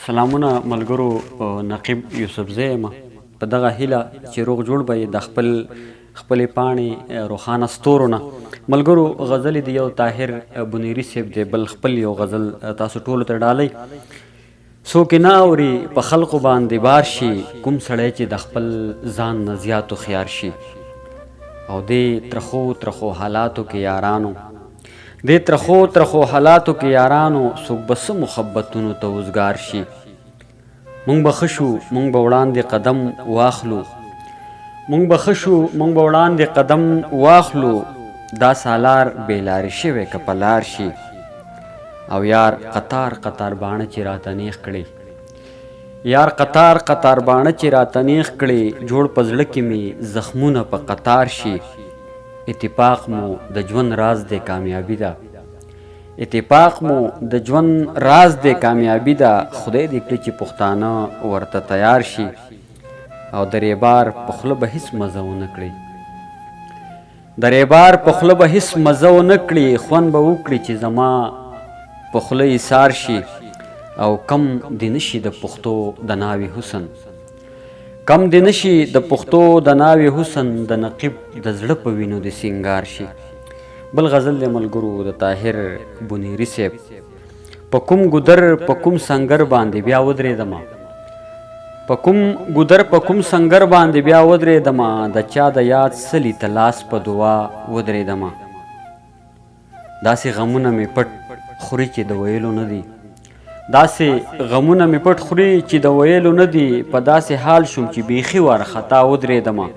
سلامونه ملګرو، نقیب یوسفزی یم. په دغه هیله چې روغ جوړ به یې د خپلې پاڼې روښانه ستورو نه. ملګرو، غزلې د یو طاهر بنیري صاحب دی. بل خپل یو غزل تاسو ټولو ته ډالۍ. څوک یې نه اوري په خلقو باندې بار شي، کوم سړی چې د خپل ځان نه زیات هوښیار شي. او دې ترخو حالاتو کې یارانو، دې ترخو حالاتو کې یارانو، څوک به څه محبتونو ته وزګار شي. مونږ به ښه شو، مونږ به وړاندې قدم واخلو، مونږ به ښه شو، مونږ به وړاندې قدم واخلو. دا سالار بې لارې شوی که په لار شي. او یار قطار باڼه چې راته نیغ کړي، یار قطار باڼه چې راته نیغ کړي، جوړ په زړه کې مې زخمونه په قطار شي. اتفاق مو د ژوند راز دی کامیابي ده، اتفاق مو د ژوند راز دی کامیابي ده. خدای دې کړي چې پښتانه ورته تیار شي. او درېبار په خوله به هېڅ مزه ونه کړي، درېبار په خوله به هېڅ مزه ونه کړي. خوند به وکړي چې زما په خوله ایثار شي. او کم دې نشي د پښتو د ناوې حسن، کم دې نشي د پښتو د ناوې حسن، د نقیب د زړه په وینو د سینګار شي. بل غزل دی ملګرو د طاهر بنیري صاحب. په کوم ګودر په کوم سنګر باندې بیا ودرېدمه، په کوم ګودر په کوم سنګر باندې بیا ودرېدمه، د چا د یاد سلی ته لاس په دعا ودرېدمه. داسې غمونه مې پټ خوري چې د ویلو نه دي، داسې غمونه مې پټ خوري چې د ویلو نه دي. په داسې حال شوم چې بیخي وارخطا ودرېدمه،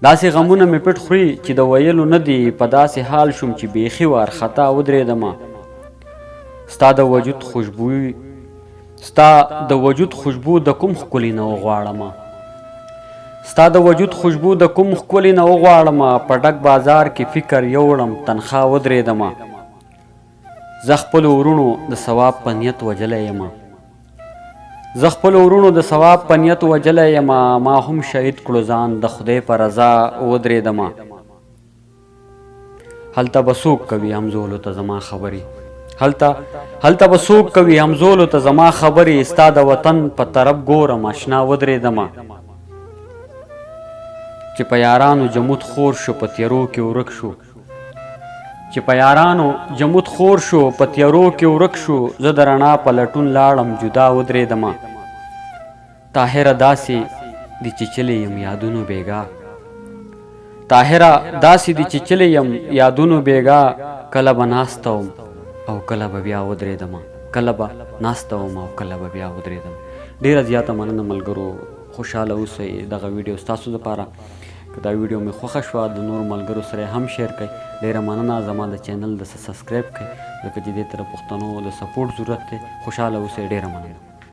داسې غمونه مې پټ خوري چې د ویلو نه دي. په داسې حال شوم چې بیخي وارخطا ودرېدمه. ستا د وجود خوشبو، ستا د وجود خوشبو د کوم ښکلي نه وغواړمه، ستا د وجود خوشبو د کوم ښکلي نه وغواړمه. په ډک بازار کې فکر یوړم تنخوا ودرېدمه. زه خپلو ورونو د ثواب په نیت وجلی یمه، زه خپلو ورونو د ثواب په نیت وجلی یمه. ما هم شهید کړو ځان د خدای په رضا ودرېدمه. هلته به څوک کوي همزولو ته زما خبرې، هلته به څوک کوي همزولو ته زما خبرې. ستا د وطن په طرف ګورم اشنا ودرېدمه. چې په یارانو جمود خور شو په تیارو کې ورک شو، چې په یارانو جمود خور شو په تیارو کې ورک شو. زه د رڼا په لټون لاړم جدا ودرېدمه. طاهره داسې دي چې چلی یم یادونو بیګا، طاهره داسې دي چې چلی یم یادونو بیګا. کله به ناسته وم او کله به بیا ودرېدمه، کله به ناسته وم او کله به بیا ودرېدمه. ډېره زیاته مننه ملګرو، خوشحاله اوسئ. دغه ویډیو ستاسو دپاره. که دا ویډیو مې خوښه شوه د نور ملګرو سره هم شیر کړئ. ډېره مننه. زما د چینل د سبسکرایب کړئ ځکه چې دې ته د پښتنو د سپورټ ضرورت دی. خوشحاله اوسئ. ډېره مننه.